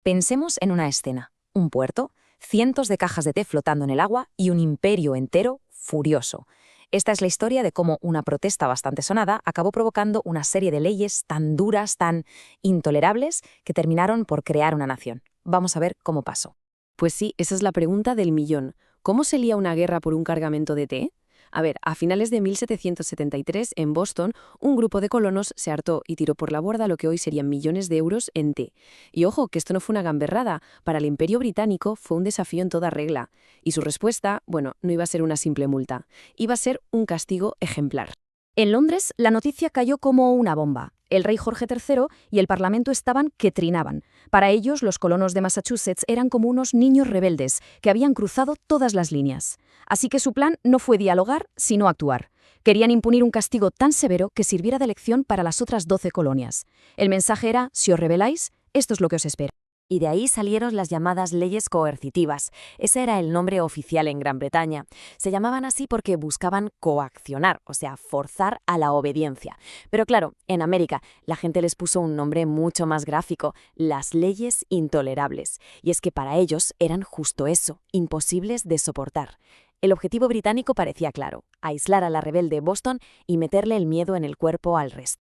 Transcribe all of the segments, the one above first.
Pensemos en una escena, un puerto, cientos de cajas de té flotando en el agua y un imperio entero furioso. Esta es la historia de cómo una protesta bastante sonada acabó provocando una serie de leyes tan duras, tan intolerables, que terminaron por crear una nación. Vamos a ver cómo pasó. Pues sí, esa es la pregunta del millón. ¿Cómo se lía una guerra por un cargamento de té? A ver, a finales de 1773, en Boston, un grupo de colonos se hartó y tiró por la borda lo que hoy serían millones de euros en té. Y ojo, que esto no fue una gamberrada. Para el Imperio Británico fue un desafío en toda regla. Y su respuesta, bueno, no iba a ser una simple multa. Iba a ser un castigo ejemplar. En Londres, la noticia cayó como una bomba. El rey Jorge III y el Parlamento estaban que trinaban. Para ellos, los colonos de Massachusetts eran como unos niños rebeldes que habían cruzado todas las líneas. Así que su plan no fue dialogar, sino actuar. Querían imponer un castigo tan severo que sirviera de lección para las otras 12 colonias. El mensaje era: si os rebeláis, esto es lo que os espera. Y de ahí salieron las llamadas leyes coercitivas. Ese era el nombre oficial en Gran Bretaña. Se llamaban así porque buscaban coaccionar, o sea, forzar a la obediencia. Pero claro, en América la gente les puso un nombre mucho más gráfico: las leyes intolerables. Y es que para ellos eran justo eso, imposibles de soportar. El objetivo británico parecía claro: aislar a la rebelde Boston y meterle el miedo en el cuerpo al resto.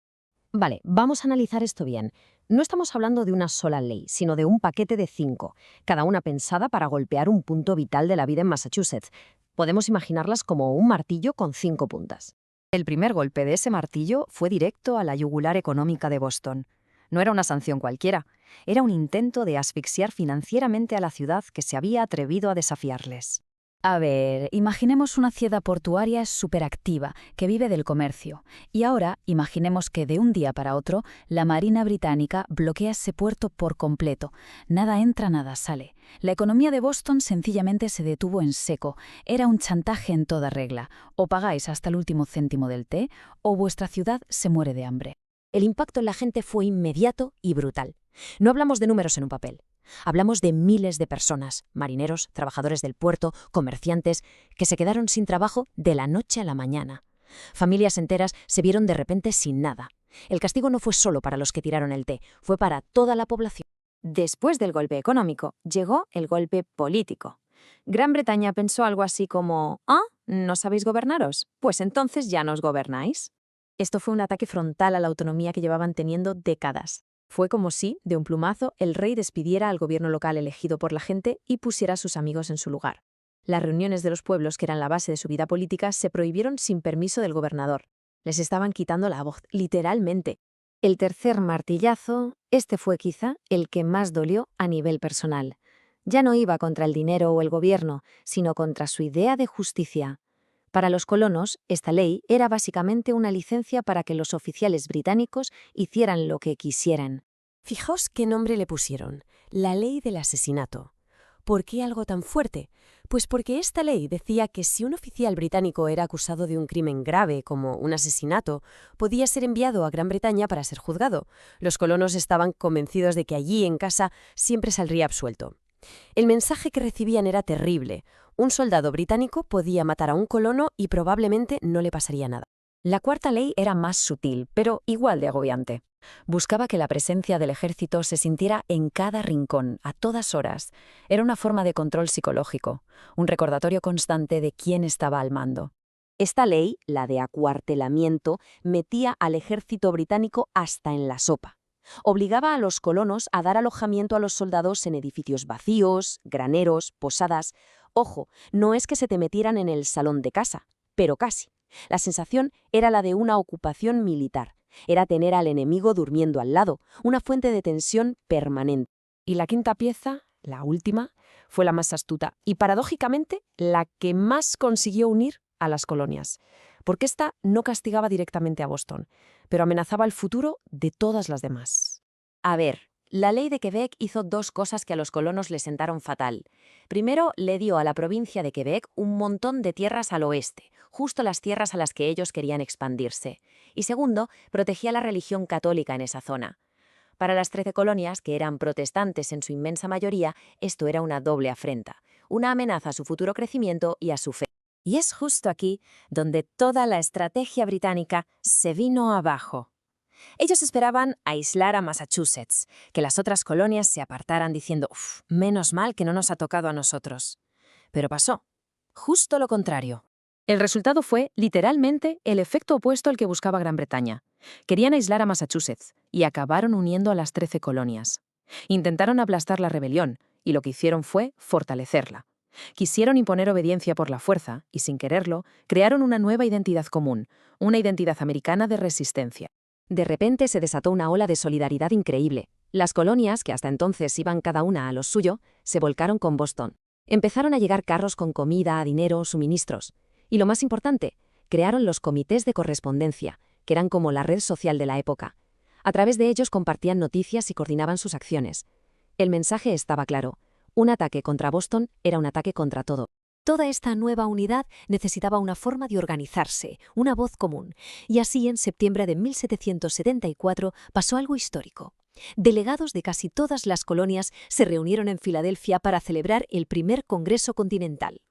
Vale, vamos a analizar esto bien. No estamos hablando de una sola ley, sino de un paquete de 5, cada una pensada para golpear un punto vital de la vida en Massachusetts. Podemos imaginarlas como un martillo con 5 puntas. El primer golpe de ese martillo fue directo a la yugular económica de Boston. No era una sanción cualquiera, era un intento de asfixiar financieramente a la ciudad que se había atrevido a desafiarles. A ver, imaginemos una ciudad portuaria superactiva que vive del comercio. Y ahora imaginemos que de un día para otro la Marina británica bloquea ese puerto por completo. Nada entra, nada sale. La economía de Boston sencillamente se detuvo en seco. Era un chantaje en toda regla. O pagáis hasta el último céntimo del té, o vuestra ciudad se muere de hambre. El impacto en la gente fue inmediato y brutal. No hablamos de números en un papel. Hablamos de miles de personas, marineros, trabajadores del puerto, comerciantes, que se quedaron sin trabajo de la noche a la mañana. Familias enteras se vieron de repente sin nada. El castigo no fue solo para los que tiraron el té, fue para toda la población. Después del golpe económico, llegó el golpe político. Gran Bretaña pensó algo así como: ¿ah, no sabéis gobernaros? Pues entonces ya nos gobernáis. Esto fue un ataque frontal a la autonomía que llevaban teniendo décadas. Fue como si, de un plumazo, el rey despidiera al gobierno local elegido por la gente y pusiera a sus amigos en su lugar. Las reuniones de los pueblos, que eran la base de su vida política, se prohibieron sin permiso del gobernador. Les estaban quitando la voz, literalmente. El tercer martillazo, este fue quizá el que más dolió a nivel personal. Ya no iba contra el dinero o el gobierno, sino contra su idea de justicia. Para los colonos, esta ley era básicamente una licencia para que los oficiales británicos hicieran lo que quisieran. Fijaos qué nombre le pusieron: la ley del asesinato. ¿Por qué algo tan fuerte? Pues porque esta ley decía que si un oficial británico era acusado de un crimen grave, como un asesinato, podía ser enviado a Gran Bretaña para ser juzgado. Los colonos estaban convencidos de que allí, en casa, siempre saldría absuelto. El mensaje que recibían era terrible. Un soldado británico podía matar a un colono y probablemente no le pasaría nada. La cuarta ley era más sutil, pero igual de agobiante. Buscaba que la presencia del ejército se sintiera en cada rincón, a todas horas. Era una forma de control psicológico, un recordatorio constante de quién estaba al mando. Esta ley, la de acuartelamiento, metía al ejército británico hasta en la sopa. Obligaba a los colonos a dar alojamiento a los soldados en edificios vacíos, graneros, posadas. Ojo, no es que se te metieran en el salón de casa, pero casi. La sensación era la de una ocupación militar. Era tener al enemigo durmiendo al lado, una fuente de tensión permanente. Y la quinta pieza, la última, fue la más astuta y, paradójicamente, la que más consiguió unir a las colonias. Porque esta no castigaba directamente a Boston, pero amenazaba el futuro de todas las demás. A ver, la ley de Quebec hizo dos cosas que a los colonos les sentaron fatal. Primero, le dio a la provincia de Quebec un montón de tierras al oeste, justo las tierras a las que ellos querían expandirse. Y segundo, protegía la religión católica en esa zona. Para las 13 colonias, que eran protestantes en su inmensa mayoría, esto era una doble afrenta, una amenaza a su futuro crecimiento y a su fe. Y es justo aquí donde toda la estrategia británica se vino abajo. Ellos esperaban aislar a Massachusetts, que las otras colonias se apartaran diciendo, «Uf, menos mal que no nos ha tocado a nosotros». Pero pasó justo lo contrario. El resultado fue, literalmente, el efecto opuesto al que buscaba Gran Bretaña. Querían aislar a Massachusetts y acabaron uniendo a las 13 colonias. Intentaron aplastar la rebelión y lo que hicieron fue fortalecerla. Quisieron imponer obediencia por la fuerza y, sin quererlo, crearon una nueva identidad común, una identidad americana de resistencia. De repente se desató una ola de solidaridad increíble. Las colonias, que hasta entonces iban cada una a lo suyo, se volcaron con Boston. Empezaron a llegar carros con comida, dinero, suministros. Y lo más importante, crearon los comités de correspondencia, que eran como la red social de la época. A través de ellos compartían noticias y coordinaban sus acciones. El mensaje estaba claro. Un ataque contra Boston era un ataque contra todo. Toda esta nueva unidad necesitaba una forma de organizarse, una voz común. Y así, en septiembre de 1774, pasó algo histórico. Delegados de casi todas las colonias se reunieron en Filadelfia para celebrar el primer Congreso Continental.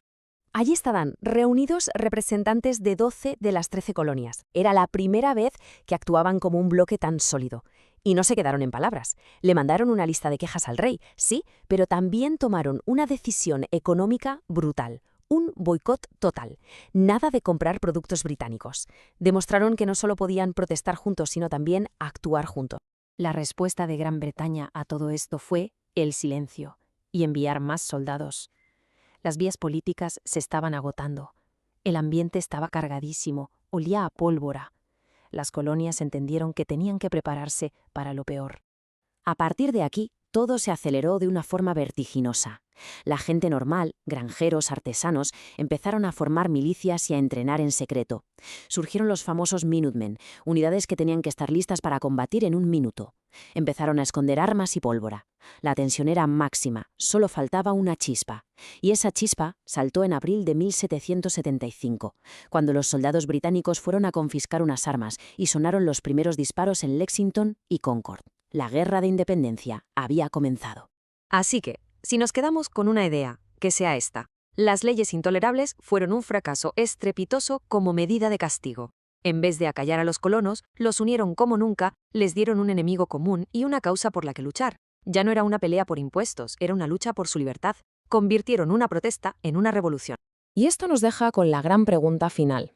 Allí estaban reunidos representantes de 12 de las 13 colonias. Era la primera vez que actuaban como un bloque tan sólido. Y no se quedaron en palabras. Le mandaron una lista de quejas al rey, sí, pero también tomaron una decisión económica brutal. Un boicot total. Nada de comprar productos británicos. Demostraron que no solo podían protestar juntos, sino también actuar juntos. La respuesta de Gran Bretaña a todo esto fue el silencio y enviar más soldados. Las vías políticas se estaban agotando. El ambiente estaba cargadísimo, olía a pólvora. Las colonias entendieron que tenían que prepararse para lo peor. A partir de aquí, todo se aceleró de una forma vertiginosa. La gente normal, granjeros, artesanos, empezaron a formar milicias y a entrenar en secreto. Surgieron los famosos Minutemen, unidades que tenían que estar listas para combatir en un minuto. Empezaron a esconder armas y pólvora. La tensión era máxima, solo faltaba una chispa. Y esa chispa saltó en abril de 1775, cuando los soldados británicos fueron a confiscar unas armas y sonaron los primeros disparos en Lexington y Concord. La guerra de independencia había comenzado. Así que, si nos quedamos con una idea, que sea esta. Las leyes intolerables fueron un fracaso estrepitoso como medida de castigo. En vez de acallar a los colonos, los unieron como nunca, les dieron un enemigo común y una causa por la que luchar. Ya no era una pelea por impuestos, era una lucha por su libertad. Convirtieron una protesta en una revolución. Y esto nos deja con la gran pregunta final.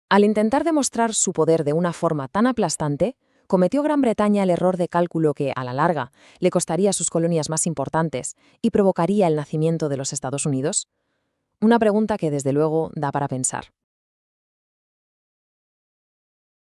Al intentar demostrar su poder de una forma tan aplastante, ¿cometió Gran Bretaña el error de cálculo que, a la larga, le costaría a sus colonias más importantes y provocaría el nacimiento de los Estados Unidos? Una pregunta que, desde luego, da para pensar.